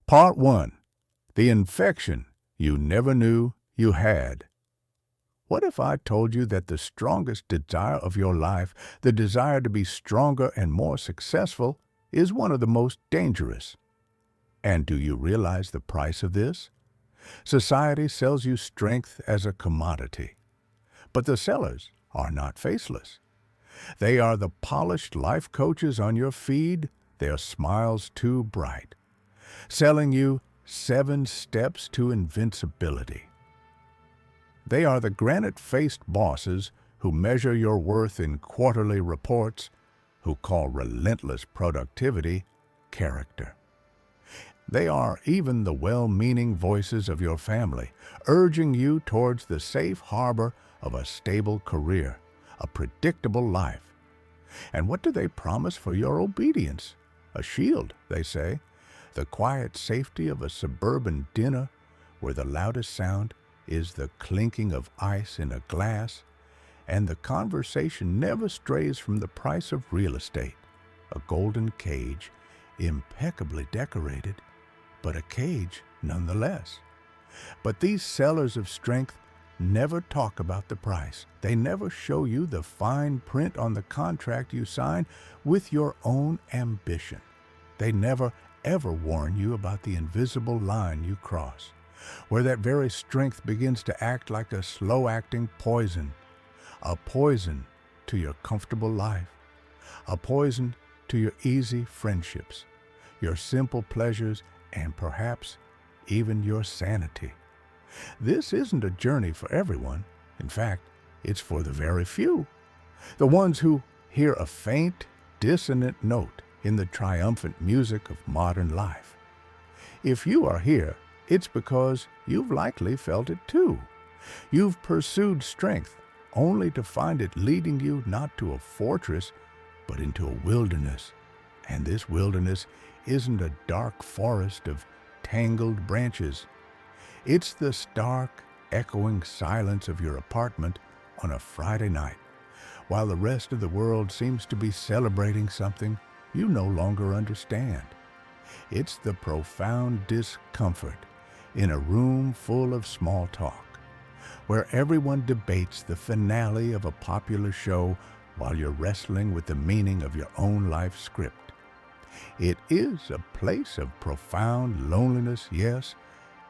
Part 1. The infection you never knew you had. What if I told you that the strongest desire of your life, the desire to be stronger and more successful, is one of the most dangerous? And do you realize the price of this? Society sells you strength as a commodity. But the sellers are not faceless. They are the polished life coaches on your feed, their smiles too bright, selling you 7 steps to invincibility. They are the granite-faced bosses who measure your worth in quarterly reports, who call relentless productivity character. They are even the well-meaning voices of your family, urging you towards the safe harbor of a stable career, a predictable life. And what do they promise for your obedience? A shield, they say, the quiet safety of a suburban dinner where the loudest sound is the clinking of ice in a glass, and the conversation never strays from the price of real estate, a golden cage, impeccably decorated, but a cage nonetheless. But these sellers of strength never talk about the price. They never show you the fine print on the contract you sign with your own ambition. They never, ever warn you about the invisible line you cross, where that very strength begins to act like a slow-acting poison, a poison to your comfortable life, a poison to your easy friendships, your simple pleasures, and perhaps even your sanity. This isn't a journey for everyone. In fact, it's for the very few, the ones who hear a faint, dissonant note in the triumphant music of modern life. If you are here, it's because you've likely felt it too. You've pursued strength only to find it leading you not to a fortress, but into a wilderness. And this wilderness isn't a dark forest of tangled branches. It's the stark, echoing silence of your apartment on a Friday night, while the rest of the world seems to be celebrating something you no longer understand. It's the profound discomfort in a room full of small talk, where everyone debates the finale of a popular show while you're wrestling with the meaning of your own life script. It is a place of profound loneliness, yes,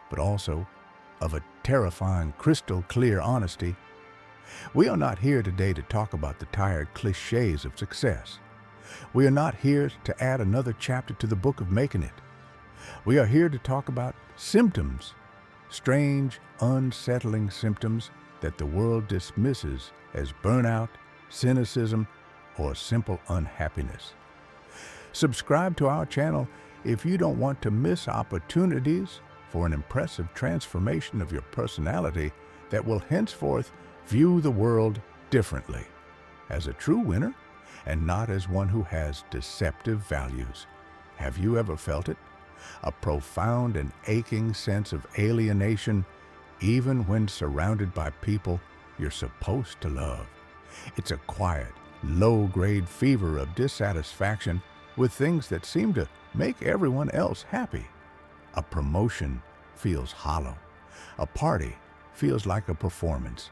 but also of a terrifying, crystal-clear honesty. We are not here today to talk about the tired cliches of success. We are not here to add another chapter to the book of making it. We are here to talk about symptoms, strange, unsettling symptoms that the world dismisses as burnout, cynicism, or simple unhappiness. Subscribe to our channel if you don't want to miss opportunities for an impressive transformation of your personality that will henceforth view the world differently, as a true winner and not as one who has deceptive values. Have you ever felt it? A profound and aching sense of alienation, even when surrounded by people you're supposed to love. It's a quiet, low-grade fever of dissatisfaction with things that seem to make everyone else happy. A promotion feels hollow. A party feels like a performance.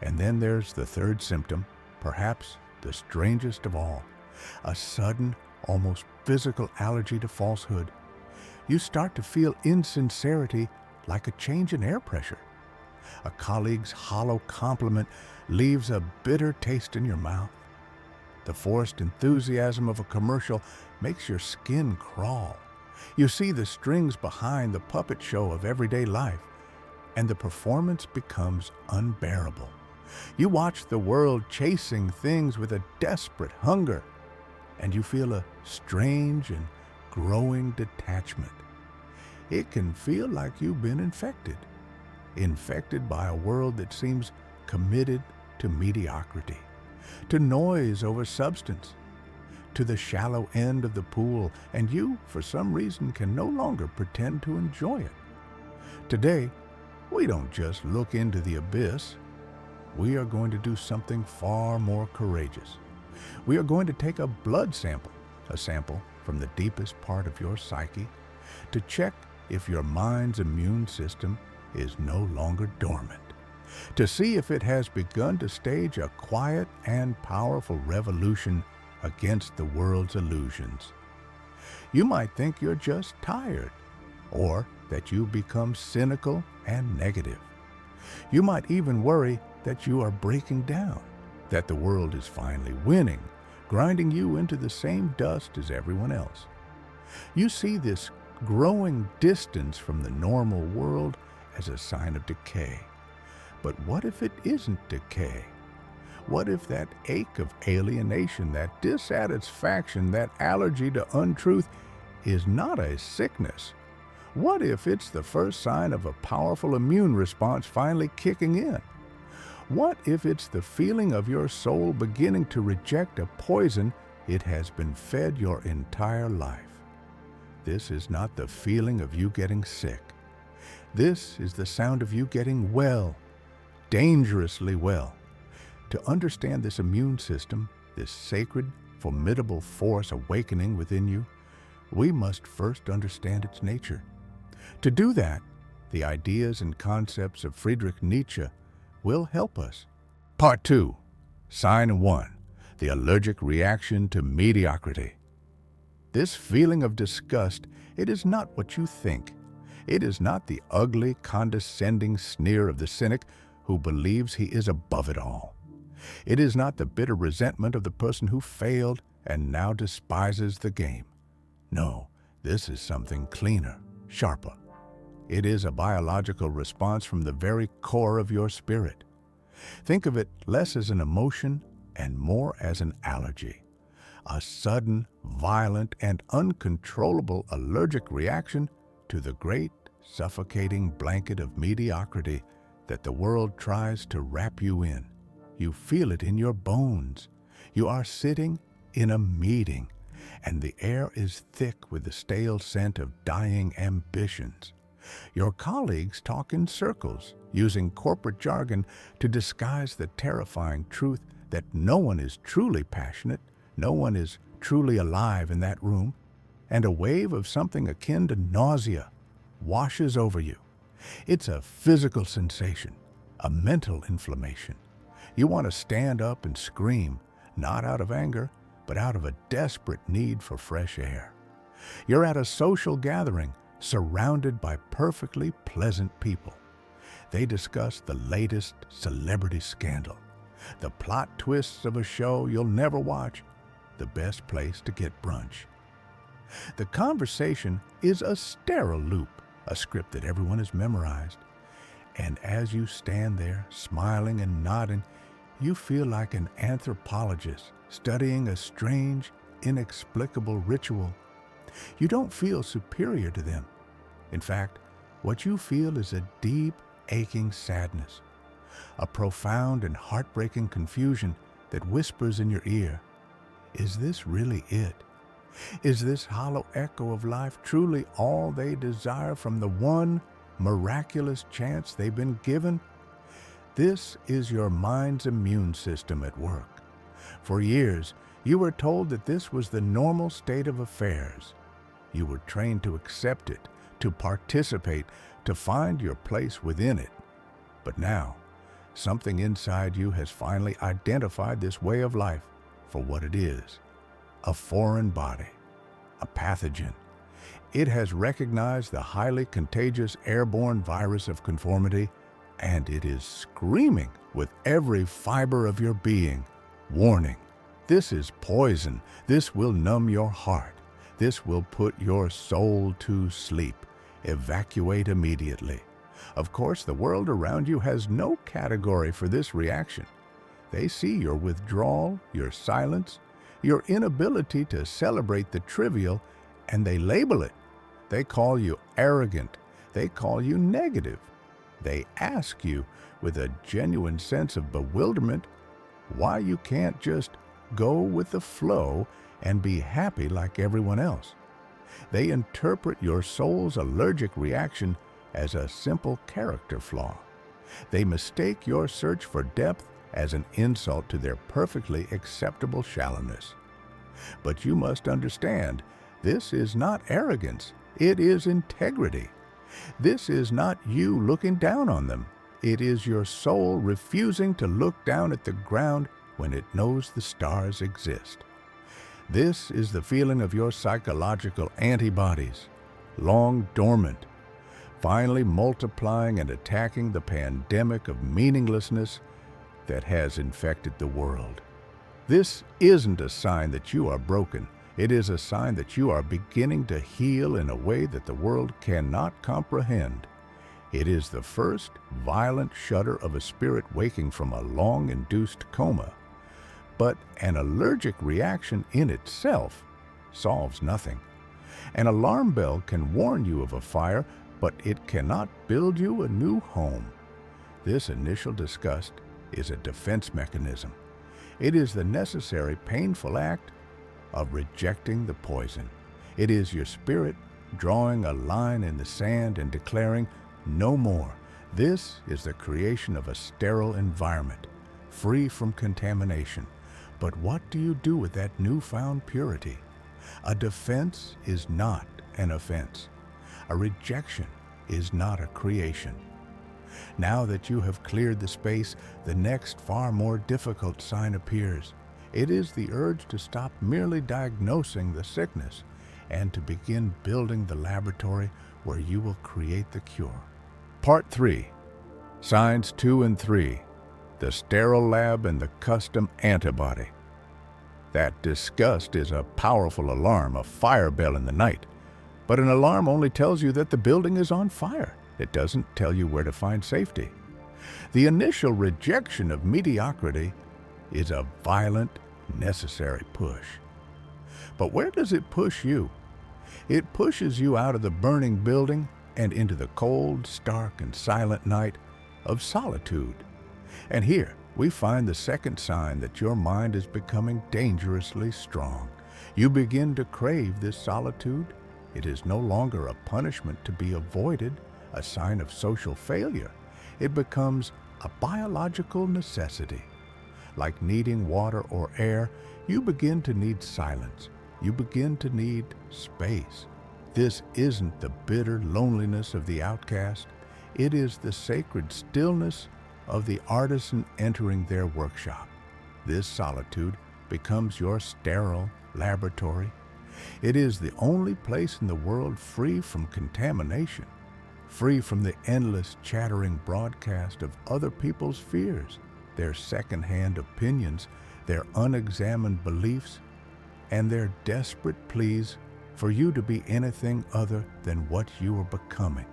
And then there's the third symptom, perhaps the strangest of all, a sudden, almost physical allergy to falsehood. You start to feel insincerity like a change in air pressure. A colleague's hollow compliment leaves a bitter taste in your mouth. The forced enthusiasm of a commercial makes your skin crawl. You see the strings behind the puppet show of everyday life, and the performance becomes unbearable. You watch the world chasing things with a desperate hunger, and you feel a strange and growing detachment. It can feel like you've been infected by a world that seems committed to mediocrity, to noise over substance, to the shallow end of the pool, and you, for some reason, can no longer pretend to enjoy it. Today, we don't just look into the abyss. We are going to do something far more courageous. We are going to take a blood sample, a sample from the deepest part of your psyche, to check if your mind's immune system is no longer dormant, to see if it has begun to stage a quiet and powerful revolution against the world's illusions. You might think you're just tired, or that you've become cynical and negative. You might even worry that you are breaking down, that the world is finally winning, grinding you into the same dust as everyone else. You see this growing distance from the normal world as a sign of decay. But what if it isn't decay? What if that ache of alienation, that dissatisfaction, that allergy to untruth is not a sickness? What if it's the first sign of a powerful immune response finally kicking in? What if it's the feeling of your soul beginning to reject a poison it has been fed your entire life? This is not the feeling of you getting sick. This is the sound of you getting well, dangerously well. To understand this immune system, this sacred, formidable force awakening within you, we must first understand its nature. To do that, the ideas and concepts of Friedrich Nietzsche will help us. Part 2. Sign 1. The allergic reaction to mediocrity. This feeling of disgust, it is not what you think. It is not the ugly, condescending sneer of the cynic who believes he is above it all. It is not the bitter resentment of the person who failed and now despises the game. No, this is something cleaner, sharper. It is a biological response from the very core of your spirit. Think of it less as an emotion and more as an allergy. A sudden, violent, and uncontrollable allergic reaction to the great, suffocating blanket of mediocrity that the world tries to wrap you in. You feel it in your bones. You are sitting in a meeting, and the air is thick with the stale scent of dying ambitions. Your colleagues talk in circles, using corporate jargon to disguise the terrifying truth that no one is truly passionate, no one is truly alive in that room, and a wave of something akin to nausea washes over you. It's a physical sensation, a mental inflammation. You want to stand up and scream, not out of anger, but out of a desperate need for fresh air. You're at a social gathering, surrounded by perfectly pleasant people. They discuss the latest celebrity scandal, the plot twists of a show you'll never watch, the best place to get brunch. The conversation is a sterile loop, a script that everyone has memorized. And as you stand there, smiling and nodding, you feel like an anthropologist studying a strange, inexplicable ritual. You don't feel superior to them. In fact, what you feel is a deep, aching sadness, a profound and heartbreaking confusion that whispers in your ear, is this really it? Is this hollow echo of life truly all they desire from the one miraculous chance they've been given? This is your mind's immune system at work. For years, you were told that this was the normal state of affairs. You were trained to accept it, to participate, to find your place within it. But now, something inside you has finally identified this way of life for what it is: a foreign body, a pathogen. It has recognized the highly contagious airborne virus of conformity, and it is screaming with every fiber of your being, warning, this is poison, this will numb your heart, this will put your soul to sleep, evacuate immediately. Of course, the world around you has no category for this reaction. They see your withdrawal, your silence, your inability to celebrate the trivial, and they label it. They call you arrogant. They call you negative. They ask you, with a genuine sense of bewilderment, why you can't just go with the flow and be happy like everyone else. They interpret your soul's allergic reaction as a simple character flaw. They mistake your search for depth as an insult to their perfectly acceptable shallowness. But you must understand, this is not arrogance, It is integrity. This is not you looking down on them. It is your soul refusing to look down at the ground when it knows the stars exist. This is the feeling of your psychological antibodies, long dormant, finally multiplying and attacking the pandemic of meaninglessness that has infected the world. This isn't a sign that you are broken. It is a sign that you are beginning to heal in a way that the world cannot comprehend. It is the first violent shudder of a spirit waking from a long-induced coma. But an allergic reaction in itself solves nothing. An alarm bell can warn you of a fire, but it cannot build you a new home. This initial disgust is a defense mechanism. It is the necessary, painful act of rejecting the poison. It is your spirit drawing a line in the sand and declaring, "No more." This is the creation of a sterile environment, free from contamination. But what do you do with that newfound purity? A defense is not an offense. A rejection is not a creation. Now that you have cleared the space, the next far more difficult sign appears. It is the urge to stop merely diagnosing the sickness and to begin building the laboratory where you will create the cure. Part 3. Signs 2 and 3. The sterile lab and the custom antibody. That disgust is a powerful alarm, a fire bell in the night. But an alarm only tells you that the building is on fire. It doesn't tell you where to find safety. The initial rejection of mediocrity is a violent, necessary push. But where does it push you? It pushes you out of the burning building and into the cold, stark, and silent night of solitude. And here we find the second sign that your mind is becoming dangerously strong. You begin to crave this solitude. It is no longer a punishment to be avoided, a sign of social failure. It becomes a biological necessity. Like needing water or air, you begin to need silence. You begin to need space. This isn't the bitter loneliness of the outcast. It is the sacred stillness of the artisan entering their workshop. This solitude becomes your sterile laboratory. It is the only place in the world free from contamination, free from the endless chattering broadcast of other people's fears, their second-hand opinions, their unexamined beliefs, and their desperate pleas for you to be anything other than what you are becoming.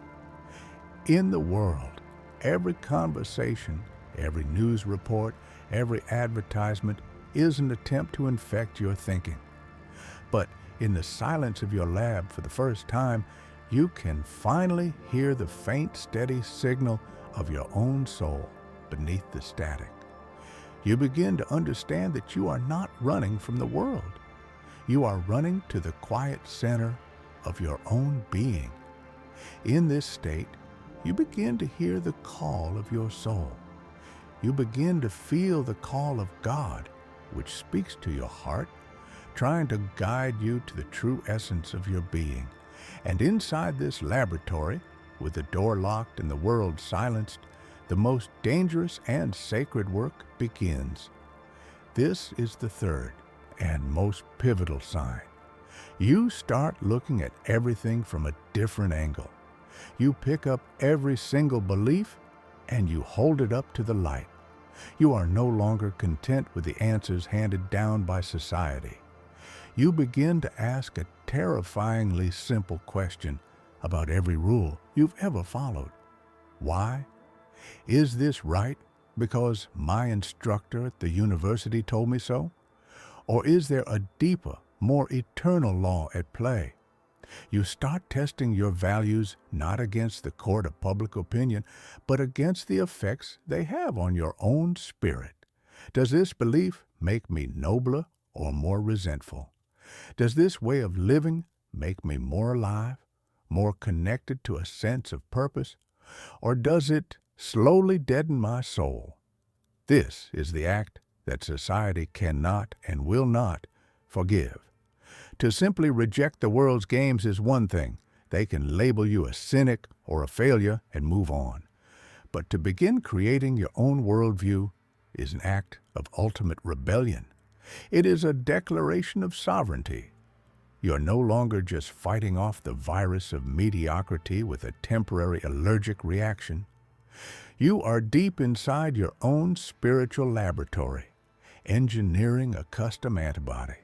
In the world, every conversation, every news report, every advertisement is an attempt to infect your thinking. But in the silence of your lab, for the first time, you can finally hear the faint, steady signal of your own soul beneath the static. You begin to understand that you are not running from the world. You are running to the quiet center of your own being. In this state, you begin to hear the call of your soul. You begin to feel the call of God, which speaks to your heart, trying to guide you to the true essence of your being. And inside this laboratory, with the door locked and the world silenced, the most dangerous and sacred work begins. This is the third and most pivotal sign. You start looking at everything from a different angle. You pick up every single belief and you hold it up to the light. You are no longer content with the answers handed down by society. You begin to ask a terrifyingly simple question about every rule you've ever followed. Why? Is this right because my instructor at the university told me so? Or is there a deeper, more eternal law at play? You start testing your values not against the court of public opinion, but against the effects they have on your own spirit. Does this belief make me nobler or more resentful? Does this way of living make me more alive, more connected to a sense of purpose? Or does it slowly deaden my soul? This is the act that society cannot and will not forgive. To simply reject the world's games is one thing. They can label you a cynic or a failure and move on. But to begin creating your own worldview is an act of ultimate rebellion. It is a declaration of sovereignty. You're no longer just fighting off the virus of mediocrity with a temporary allergic reaction. You are deep inside your own spiritual laboratory, engineering a custom antibody.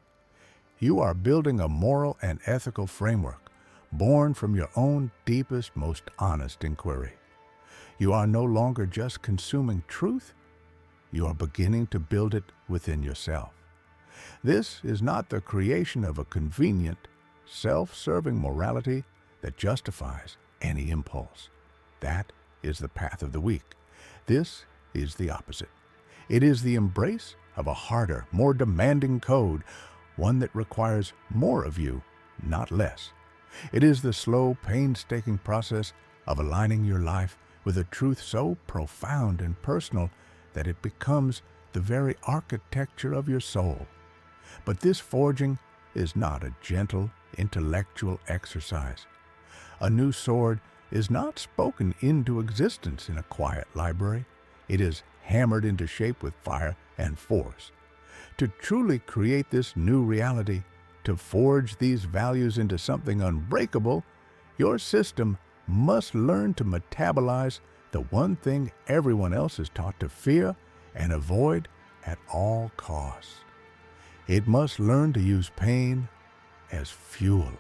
You are building a moral and ethical framework born from your own deepest, most honest inquiry. You are no longer just consuming truth, you are beginning to build it within yourself. This is not the creation of a convenient, self-serving morality that justifies any impulse. That is the path of the weak. This is the opposite. It is the embrace of a harder, more demanding code, one that requires more of you, not less. It is the slow, painstaking process of aligning your life with a truth so profound and personal that it becomes the very architecture of your soul. But this forging is not a gentle, intellectual exercise. A new sword is not spoken into existence in a quiet library. It is hammered into shape with fire and force. To truly create this new reality, to forge these values into something unbreakable, your system must learn to metabolize the one thing everyone else is taught to fear and avoid at all costs. It must learn to use pain as fuel.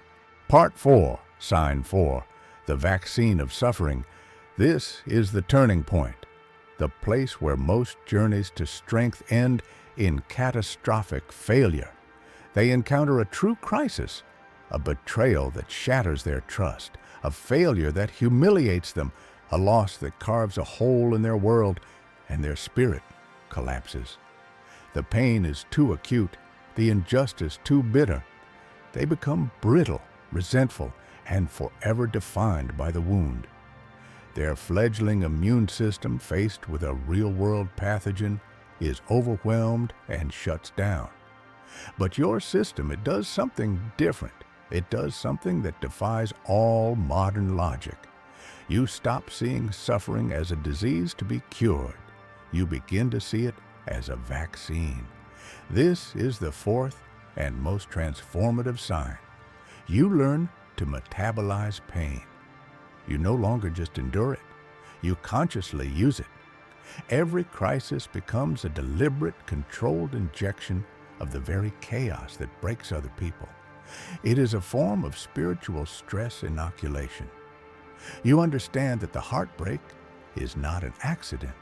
Part 4, Sign 4, the vaccine of suffering. This is the turning point, the place where most journeys to strength end in catastrophic failure. They encounter a true crisis, a betrayal that shatters their trust, a failure that humiliates them, a loss that carves a hole in their world, and their spirit collapses. The pain is too acute, the injustice too bitter. They become brittle, resentful, and forever defined by the wound. Their fledgling immune system, faced with a real-world pathogen, is overwhelmed and shuts down. But your system, it does something different. It does something that defies all modern logic. You stop seeing suffering as a disease to be cured. You begin to see it as a vaccine. This is the fourth and most transformative sign. You learn to metabolize pain. You no longer just endure it. You consciously use it. Every crisis becomes a deliberate, controlled injection of the very chaos that breaks other people. It is a form of spiritual stress inoculation. You understand that the heartbreak is not an accident.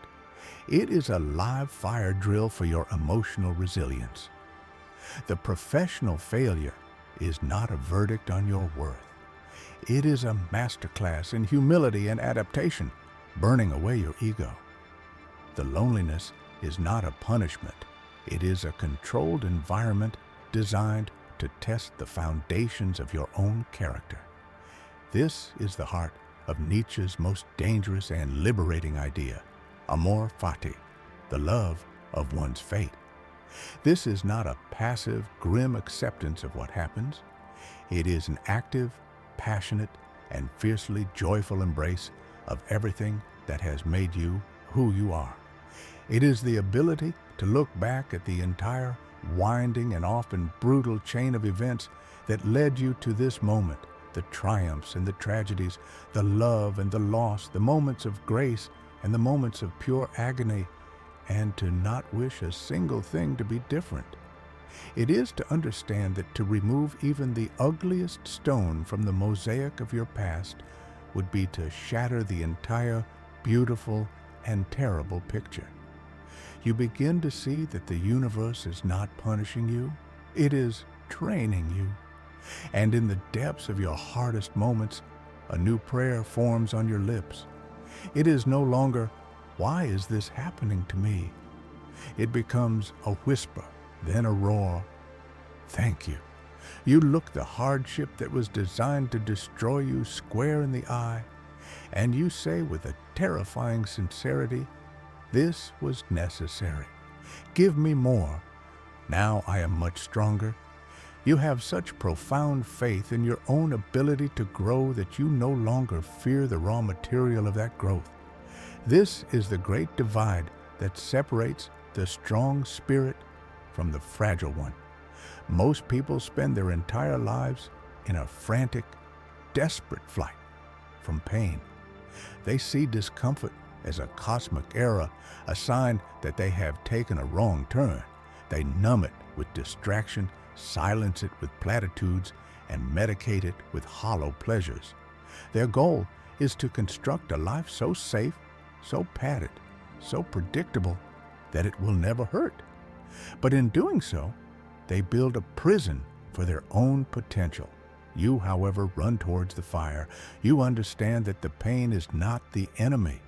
It is a live fire drill for your emotional resilience. The professional failure is not a verdict on your worth. It is a masterclass in humility and adaptation, burning away your ego. The loneliness is not a punishment. It is a controlled environment designed to test the foundations of your own character. This is the heart of Nietzsche's most dangerous and liberating idea, amor fati, the love of one's fate. This is not a passive, grim acceptance of what happens. It is an active, passionate, and fiercely joyful embrace of everything that has made you who you are. It is the ability to look back at the entire winding and often brutal chain of events that led you to this moment, the triumphs and the tragedies, the love and the loss, the moments of grace and the moments of pure agony, and to not wish a single thing to be different. It is to understand that to remove even the ugliest stone from the mosaic of your past would be to shatter the entire beautiful and terrible picture. You begin to see that the universe is not punishing you, it is training you. And in the depths of your hardest moments, a new prayer forms on your lips. It is no longer, "Why is this happening to me?" It becomes a whisper, then a roar. "Thank you." You look the hardship that was designed to destroy you square in the eye, and you say with a terrifying sincerity, "This was necessary. Give me more. Now I am much stronger." You have such profound faith in your own ability to grow that you no longer fear the raw material of that growth. This is the great divide that separates the strong spirit from the fragile one. Most people spend their entire lives in a frantic, desperate flight from pain. They see discomfort as a cosmic error, a sign that they have taken a wrong turn. They numb it with distraction, silence it with platitudes, and medicate it with hollow pleasures. Their goal is to construct a life so safe, so padded, so predictable that it will never hurt. But in doing so, they build a prison for their own potential. You, however, run towards the fire. You understand that the pain is not the enemy.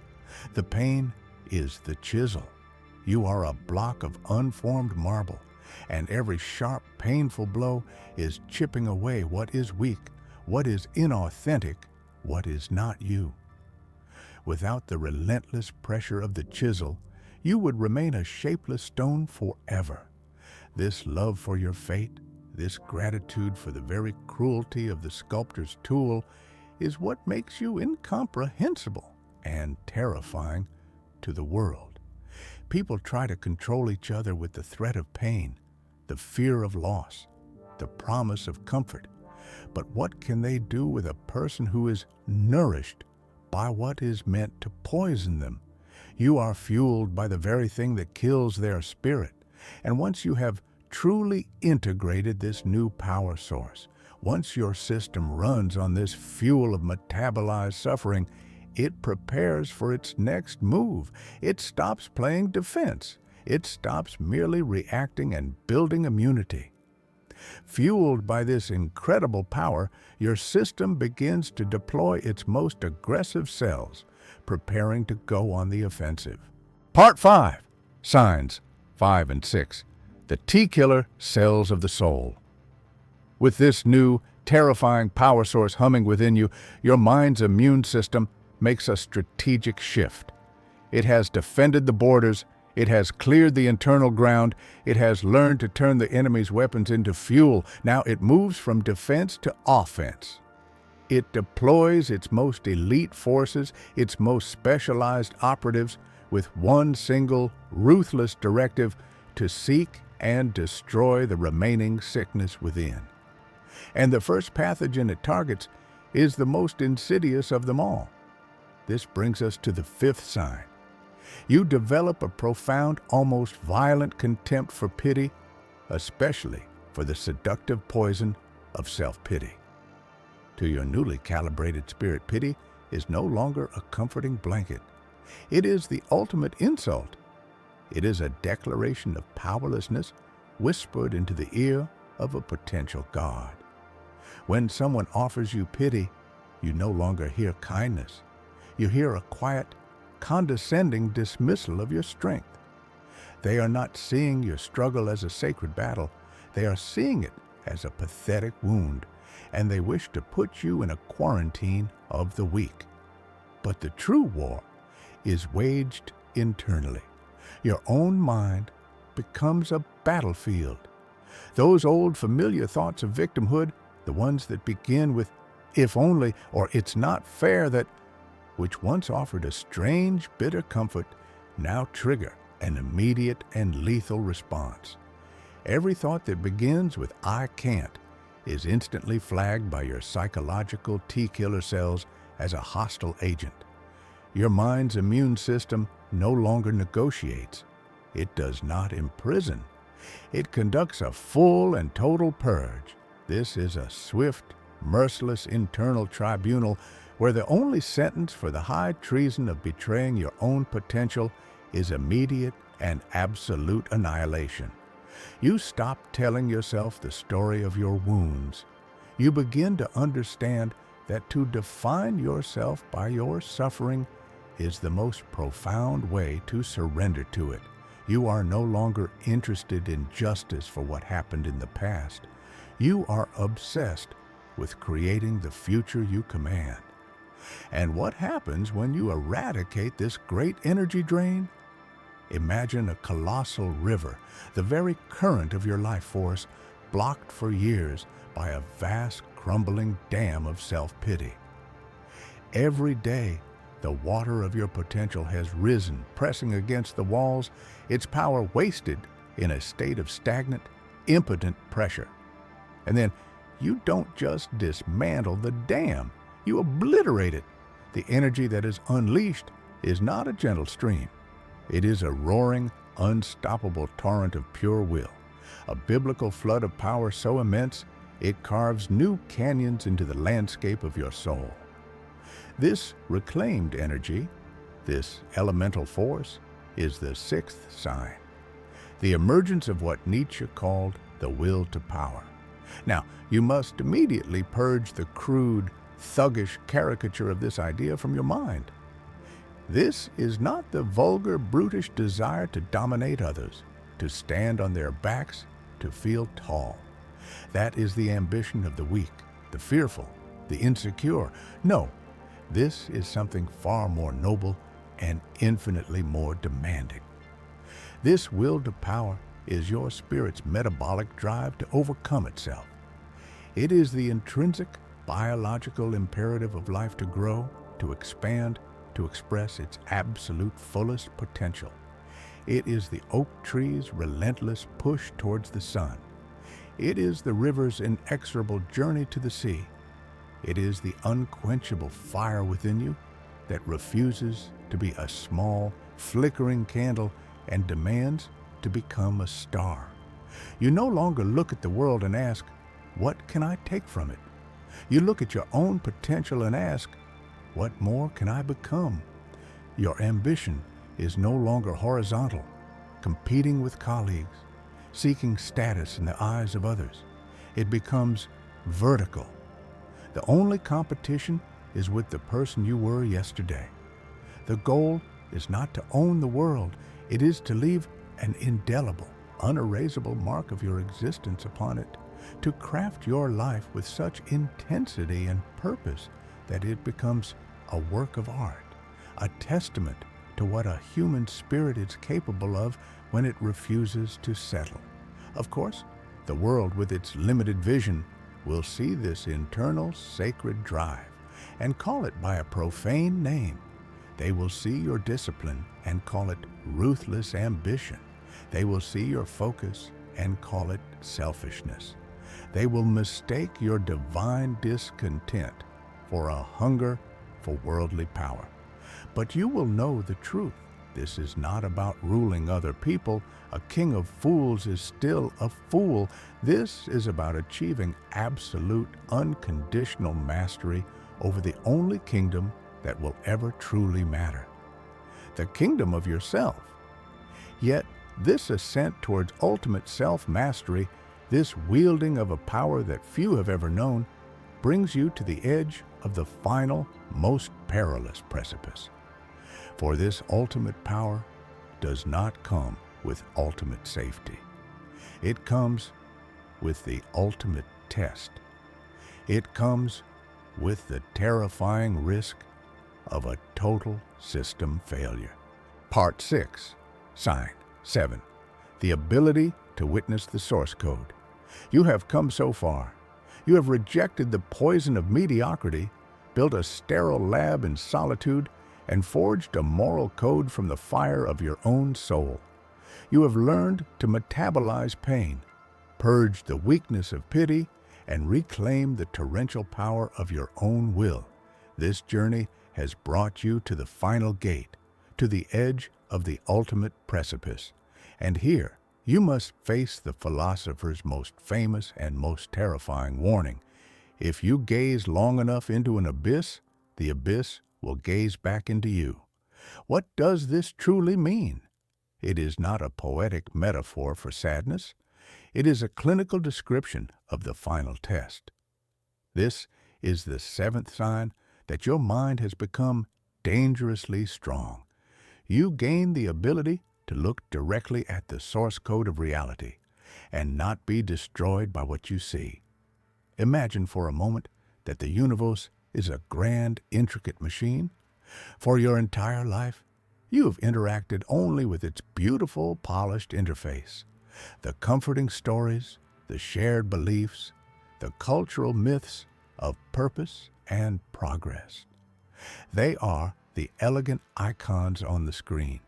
The pain is the chisel. You are a block of unformed marble, and every sharp, painful blow is chipping away what is weak, what is inauthentic, what is not you. Without the relentless pressure of the chisel, you would remain a shapeless stone forever. This love for your fate, this gratitude for the very cruelty of the sculptor's tool, is what makes you incomprehensible and terrifying to the world. People try to control each other with the threat of pain, the fear of loss, the promise of comfort. But what can they do with a person who is nourished by what is meant to poison them? You are fueled by the very thing that kills their spirit. And once you have truly integrated this new power source, once your system runs on this fuel of metabolized suffering, it prepares for its next move. It stops playing defense. It stops merely reacting and building immunity. Fueled by this incredible power, your system begins to deploy its most aggressive cells, preparing to go on the offensive. Part 5. Signs 5 and 6. The T-killer cells of the soul. With this new, terrifying power source humming within you, your mind's immune system makes a strategic shift. It has defended the borders. It has cleared the internal ground. It has learned to turn the enemy's weapons into fuel. Now it moves from defense to offense. It deploys its most elite forces, its most specialized operatives, with one single, ruthless directive: to seek and destroy the remaining sickness within. And the first pathogen it targets is the most insidious of them all. This brings us to the 5th sign. You develop a profound, almost violent contempt for pity, especially for the seductive poison of self-pity. To your newly calibrated spirit, pity is no longer a comforting blanket. It is the ultimate insult. It is a declaration of powerlessness whispered into the ear of a potential god. When someone offers you pity, you no longer hear kindness. You hear a quiet, condescending dismissal of your strength. They are not seeing your struggle as a sacred battle. They are seeing it as a pathetic wound, and they wish to put you in a quarantine of the weak. But the true war is waged internally. Your own mind becomes a battlefield. Those old familiar thoughts of victimhood, the ones that begin with "if only" or "it's not fair that," which once offered a strange, bitter comfort, now trigger an immediate and lethal response. Every thought that begins with "I can't" is instantly flagged by your psychological T-killer cells as a hostile agent. Your mind's immune system no longer negotiates. It does not imprison. It conducts a full and total purge. This is a swift, merciless internal tribunal where the only sentence for the high treason of betraying your own potential is immediate and absolute annihilation. You stop telling yourself the story of your wounds. You begin to understand that to define yourself by your suffering is the most profound way to surrender to it. You are no longer interested in justice for what happened in the past. You are obsessed with creating the future you command. And what happens when you eradicate this great energy drain? Imagine a colossal river, the very current of your life force, blocked for years by a vast crumbling dam of self-pity. Every day, the water of your potential has risen, pressing against the walls, its power wasted in a state of stagnant, impotent pressure. And then you don't just dismantle the dam, you obliterate it. The energy that is unleashed is not a gentle stream. It is a roaring, unstoppable torrent of pure will, a biblical flood of power so immense it carves new canyons into the landscape of your soul. This reclaimed energy, this elemental force, is the sixth sign, the emergence of what Nietzsche called the will to power. Now, you must immediately purge the crude, thuggish caricature of this idea from your mind. This is not the vulgar, brutish desire to dominate others, to stand on their backs, to feel tall. That is the ambition of the weak, the fearful, the insecure. No, this is something far more noble and infinitely more demanding. This will to power is your spirit's metabolic drive to overcome itself. It is the intrinsic, biological imperative of life to grow, to expand, to express its absolute fullest potential. It is the oak tree's relentless push towards the sun. It is the river's inexorable journey to the sea. It is the unquenchable fire within you that refuses to be a small, flickering candle and demands to become a star. You no longer look at the world and ask, "What can I take from it?" You look at your own potential and ask, "What more can I become?" Your ambition is no longer horizontal, competing with colleagues, seeking status in the eyes of others. It becomes vertical. The only competition is with the person you were yesterday. The goal is not to own the world, it is to leave an indelible, unerasable mark of your existence upon it, to craft your life with such intensity and purpose that it becomes a work of art, a testament to what a human spirit is capable of when it refuses to settle. Of course, the world with its limited vision will see this internal sacred drive and call it by a profane name. They will see your discipline and call it ruthless ambition. They will see your focus and call it selfishness. They will mistake your divine discontent for a hunger for worldly power. But you will know the truth. This is not about ruling other people. A king of fools is still a fool. This is about achieving absolute, unconditional mastery over the only kingdom that will ever truly matter, the kingdom of yourself. Yet, this ascent towards ultimate self-mastery, this wielding of a power that few have ever known, brings you to the edge of the final, most perilous precipice. For this ultimate power does not come with ultimate safety. It comes with the ultimate test. It comes with the terrifying risk of a total system failure. Part 6, Sign 7, the ability to witness the source code. You have come so far. You have rejected the poison of mediocrity, built a sterile lab in solitude, and forged a moral code from the fire of your own soul. You have learned to metabolize pain, purge the weakness of pity, and reclaim the torrential power of your own will. This journey has brought you to the final gate, to the edge of the ultimate precipice. And here, you must face the philosopher's most famous and most terrifying warning. If you gaze long enough into an abyss, the abyss will gaze back into you. What does this truly mean? It is not a poetic metaphor for sadness. It is a clinical description of the final test. This is the seventh sign that your mind has become dangerously strong. You gain the ability to look directly at the source code of reality and not be destroyed by what you see. Imagine for a moment that the universe is a grand, intricate machine. For your entire life, you have interacted only with its beautiful, polished interface. The comforting stories, the shared beliefs, the cultural myths of purpose and progress. They are the elegant icons on the screen,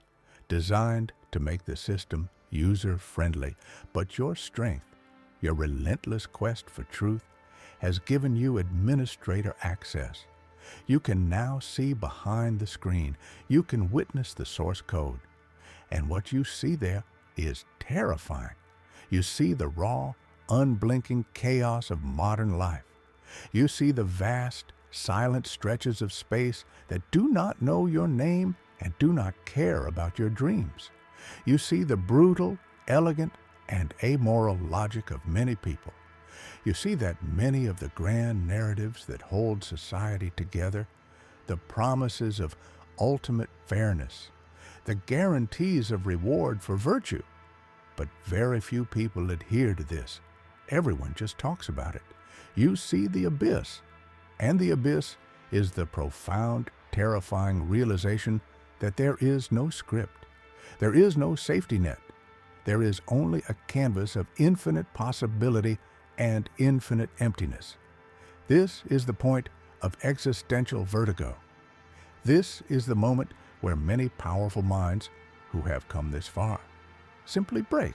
designed to make the system user-friendly. But your strength, your relentless quest for truth, has given you administrator access. You can now see behind the screen. You can witness the source code. And what you see there is terrifying. You see the raw, unblinking chaos of modern life. You see the vast, silent stretches of space that do not know your name and do not care about your dreams. You see the brutal, elegant, and amoral logic of many people. You see that many of the grand narratives that hold society together, the promises of ultimate fairness, the guarantees of reward for virtue. But very few people adhere to this. Everyone just talks about it. You see the abyss, and the abyss is the profound, terrifying realization that there is no script. There is no safety net. There is only a canvas of infinite possibility and infinite emptiness. This is the point of existential vertigo. This is the moment where many powerful minds who have come this far simply break.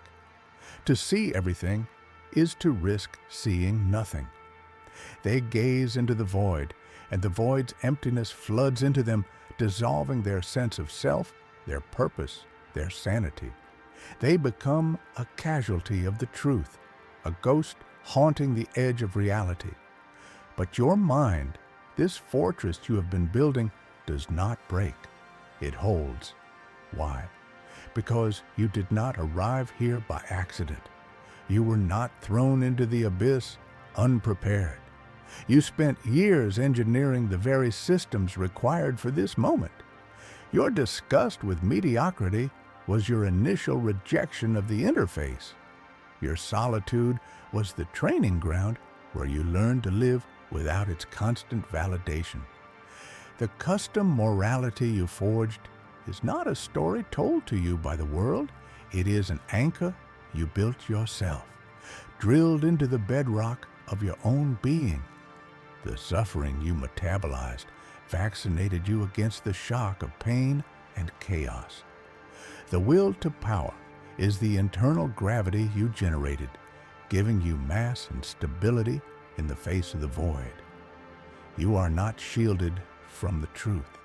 To see everything is to risk seeing nothing. They gaze into the void, and the void's emptiness floods into them, dissolving their sense of self, their purpose, their sanity. They become a casualty of the truth, a ghost haunting the edge of reality. But your mind, this fortress you have been building, does not break. It holds. Why? Because you did not arrive here by accident. You were not thrown into the abyss unprepared. You spent years engineering the very systems required for this moment. Your disgust with mediocrity was your initial rejection of the interface. Your solitude was the training ground where you learned to live without its constant validation. The custom morality you forged is not a story told to you by the world. It is an anchor you built yourself, drilled into the bedrock of your own being. The suffering you metabolized vaccinated you against the shock of pain and chaos. The will to power is the internal gravity you generated, giving you mass and stability in the face of the void. You are not shielded from the truth.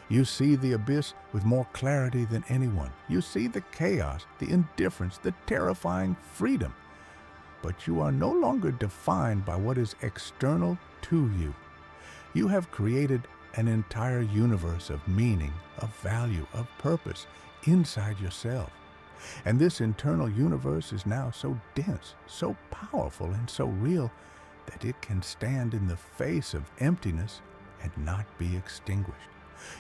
You see the abyss with more clarity than anyone. You see the chaos, the indifference, the terrifying freedom. But you are no longer defined by what is external to you. You have created an entire universe of meaning, of value, of purpose inside yourself. And this internal universe is now so dense, so powerful, and so real that it can stand in the face of emptiness and not be extinguished.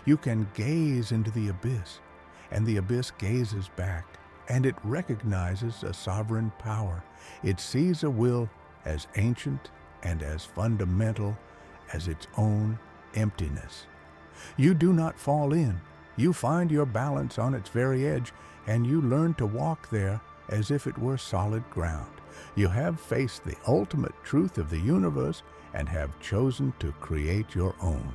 You can gaze into the abyss, and the abyss gazes back, and it recognizes a sovereign power. It sees a will as ancient and as fundamental as its own emptiness. You do not fall in. You find your balance on its very edge, and you learn to walk there as if it were solid ground. You have faced the ultimate truth of the universe and have chosen to create your own.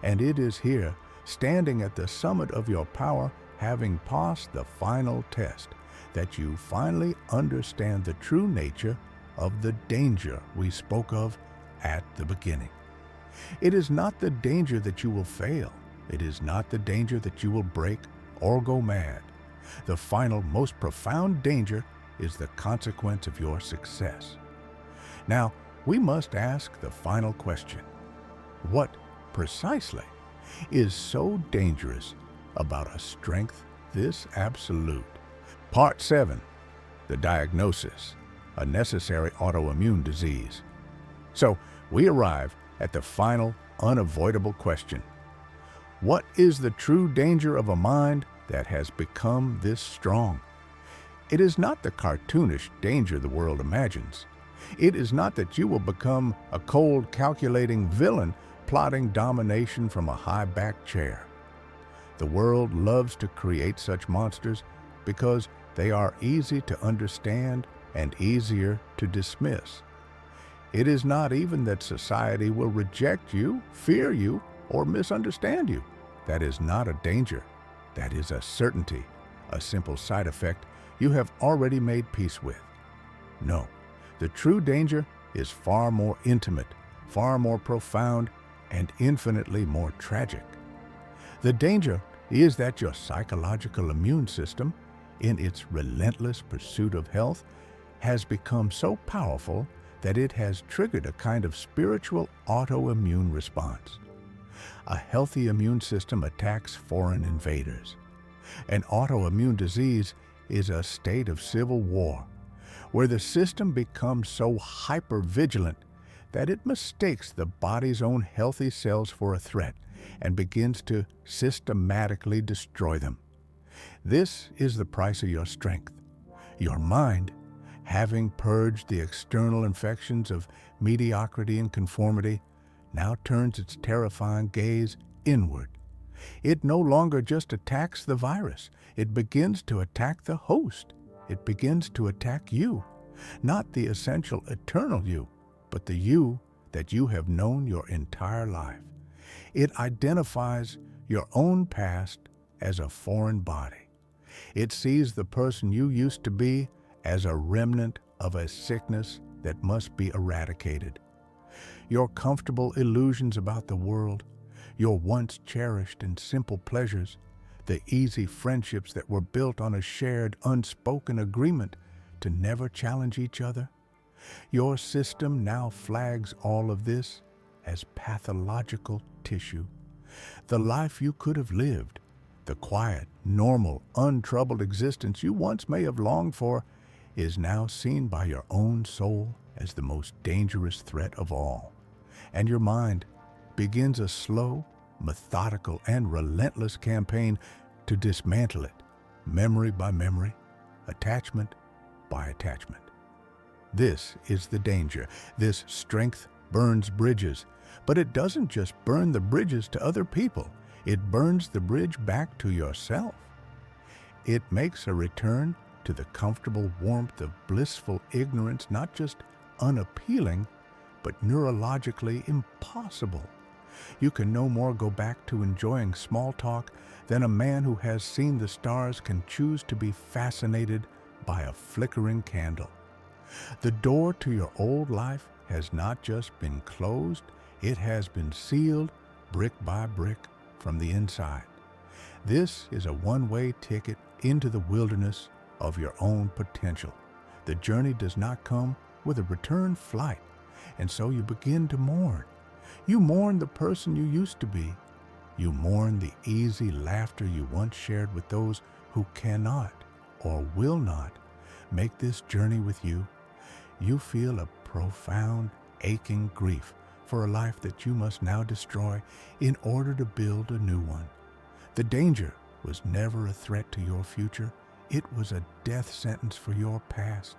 And it is here, standing at the summit of your power, having passed the final test, that you finally understand the true nature of the danger we spoke of at the beginning. It is not the danger that you will fail. It is not the danger that you will break or go mad. The final, most profound danger is the consequence of your success. Now, we must ask the final question. What precisely is so dangerous about a strength this absolute? Part 7, the diagnosis, a necessary autoimmune disease. So we arrive at the final, unavoidable question. What is the true danger of a mind that has become this strong? It is not the cartoonish danger the world imagines. It is not that you will become a cold, calculating villain plotting domination from a high-backed chair. The world loves to create such monsters because they are easy to understand and easier to dismiss. It is not even that society will reject you, fear you, or misunderstand you. That is not a danger. That is a certainty, a simple side effect you have already made peace with. No, the true danger is far more intimate, far more profound, and infinitely more tragic. The danger is that your psychological immune system, in its relentless pursuit of health, has become so powerful that it has triggered a kind of spiritual autoimmune response. A healthy immune system attacks foreign invaders. An autoimmune disease is a state of civil war, where the system becomes so hyper-vigilant that it mistakes the body's own healthy cells for a threat and begins to systematically destroy them. This is the price of your strength. Your mind, having purged the external infections of mediocrity and conformity, now turns its terrifying gaze inward. It no longer just attacks the virus. It begins to attack the host. It begins to attack you, not the essential eternal you, but the you that you have known your entire life. It identifies your own past as a foreign body. It sees the person you used to be as a remnant of a sickness that must be eradicated. Your comfortable illusions about the world, your once cherished and simple pleasures, the easy friendships that were built on a shared, unspoken agreement to never challenge each other. Your system now flags all of this as pathological tissue. The life you could have lived, the quiet, normal, untroubled existence you once may have longed for, is now seen by your own soul as the most dangerous threat of all. And your mind begins a slow, methodical, and relentless campaign to dismantle it, memory by memory, attachment by attachment. This is the danger. This strength burns bridges, but it doesn't just burn the bridges to other people. It burns the bridge back to yourself. It makes a return to the comfortable warmth of blissful ignorance not just unappealing, but neurologically impossible. You can no more go back to enjoying small talk than a man who has seen the stars can choose to be fascinated by a flickering candle. The door to your old life has not just been closed, it has been sealed brick by brick from the inside. This is a one-way ticket into the wilderness of your own potential. The journey does not come with a return flight, and so you begin to mourn. You mourn the person you used to be. You mourn the easy laughter you once shared with those who cannot or will not make this journey with you. You feel a profound, aching grief for a life that you must now destroy in order to build a new one. The danger was never a threat to your future. It was a death sentence for your past.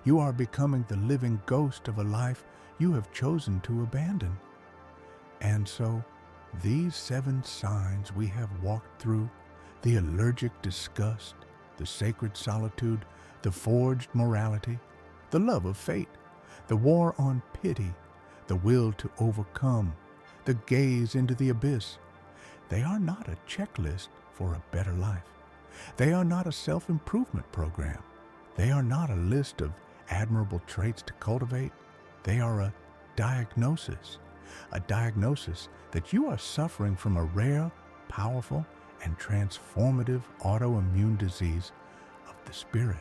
You are becoming the living ghost of a life you have chosen to abandon. And so, these 7 signs we have walked through, the allergic disgust, the sacred solitude, the forged morality, the love of fate, the war on pity, the will to overcome, the gaze into the abyss. They are not a checklist for a better life. They are not a self-improvement program. They are not a list of admirable traits to cultivate. They are a diagnosis that you are suffering from a rare, powerful, and transformative autoimmune disease of the spirit,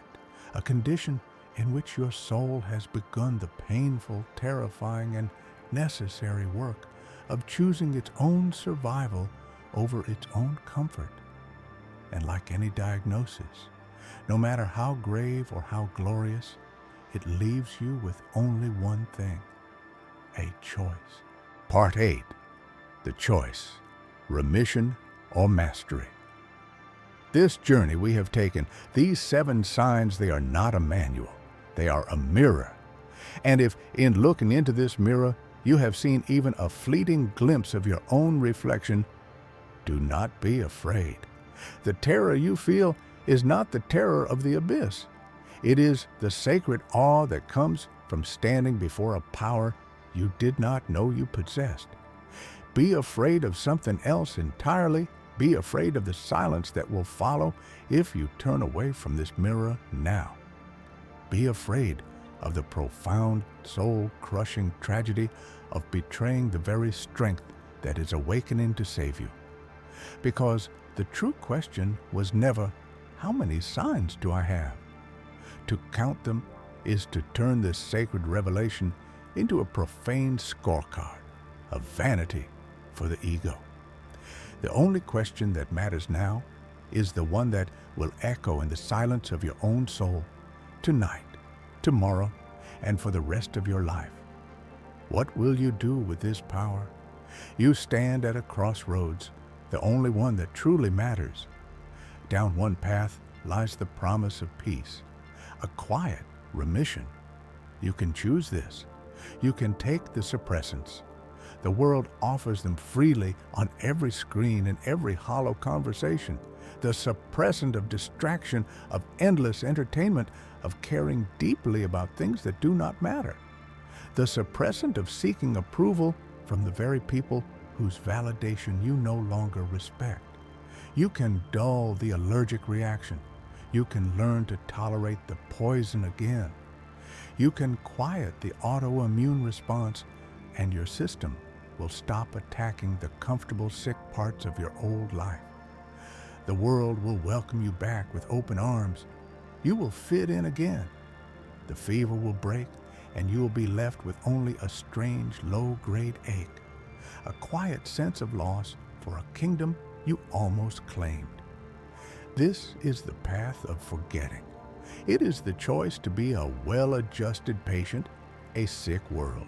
a condition in which your soul has begun the painful, terrifying, and necessary work of choosing its own survival over its own comfort. And like any diagnosis, no matter how grave or how glorious, it leaves you with only one thing: a choice. Part 8. The choice: remission or mastery. This journey we have taken, these 7 signs, they are not a manual. They are a mirror. And if in looking into this mirror you have seen even a fleeting glimpse of your own reflection, do not be afraid. The terror you feel is not the terror of the abyss. It is the sacred awe that comes from standing before a power you did not know you possessed. Be afraid of something else entirely. Be afraid of the silence that will follow if you turn away from this mirror now. Be afraid of the profound, soul-crushing tragedy of betraying the very strength that is awakening to save you. Because the true question was never, how many signs do I have? To count them is to turn this sacred revelation into a profane scorecard, a vanity for the ego. The only question that matters now is the one that will echo in the silence of your own soul tonight, tomorrow, and for the rest of your life. What will you do with this power? You stand at a crossroads, the only one that truly matters. Down one path lies the promise of peace, a quiet remission. You can choose this. You can take the suppressants. The world offers them freely on every screen and every hollow conversation. The suppressant of distraction, of endless entertainment, of caring deeply about things that do not matter. The suppressant of seeking approval from the very people whose validation you no longer respect. You can dull the allergic reaction. You can learn to tolerate the poison again. You can quiet the autoimmune response, and your system will stop attacking the comfortable, sick parts of your old life. The world will welcome you back with open arms. You will fit in again. The fever will break, and you will be left with only a strange, low-grade ache, a quiet sense of loss for a kingdom you almost claimed. This is the path of forgetting. It is the choice to be a well-adjusted patient, a sick world.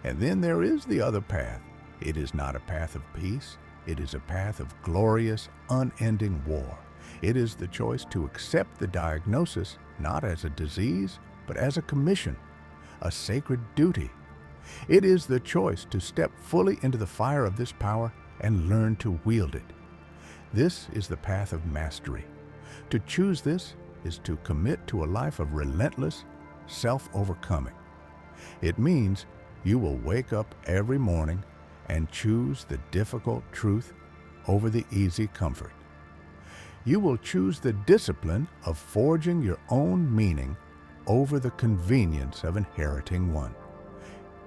And then there is the other path. It is not a path of peace. It is a path of glorious, unending war. It is the choice to accept the diagnosis not as a disease, but as a commission, a sacred duty. It is the choice to step fully into the fire of this power and learn to wield it. This is the path of mastery. To choose this is to commit to a life of relentless self-overcoming. It means you will wake up every morning and choose the difficult truth over the easy comfort. You will choose the discipline of forging your own meaning over the convenience of inheriting one.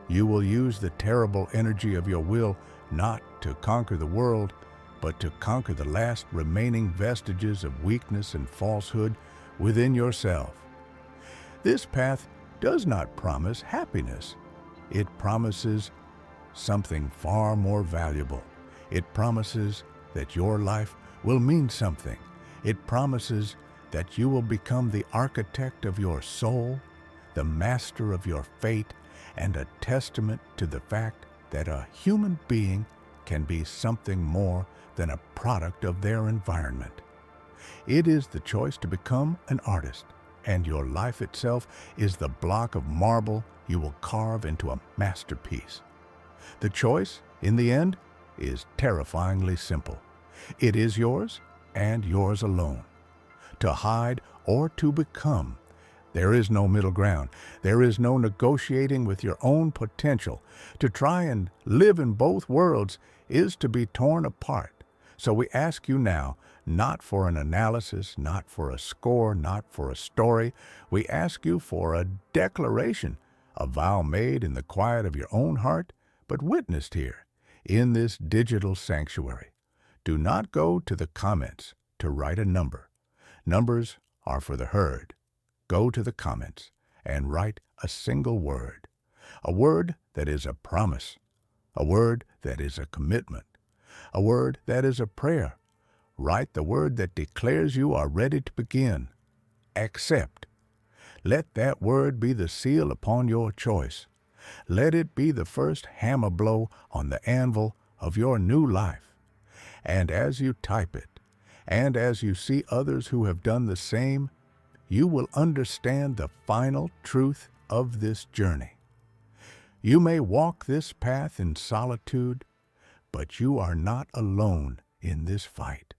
You will use the terrible energy of your will not to conquer the world, but to conquer the last remaining vestiges of weakness and falsehood within yourself. This path does not promise happiness. It promises something far more valuable. It promises that your life will mean something. It promises that you will become the architect of your soul, the master of your fate, and a testament to the fact that a human being can be something more than a product of their environment. It is the choice to become an artist, and your life itself is the block of marble you will carve into a masterpiece. The choice, in the end, is terrifyingly simple. It is yours, and yours alone. To hide or to become. There is no middle ground. There is no negotiating with your own potential. To try and live in both worlds is to be torn apart. So we ask you now, not for an analysis, not for a score, not for a story. We ask you for a declaration, a vow made in the quiet of your own heart, but witnessed here, in this digital sanctuary. Do not go to the comments to write a number. Numbers are for the herd. Go to the comments and write a single word. A word that is a promise. A word that is a commitment. A word that is a prayer. Write the word that declares you are ready to begin. Accept. Let that word be the seal upon your choice. Let it be the first hammer blow on the anvil of your new life. And as you type it, and as you see others who have done the same, you will understand the final truth of this journey. You may walk this path in solitude, but you are not alone in this fight.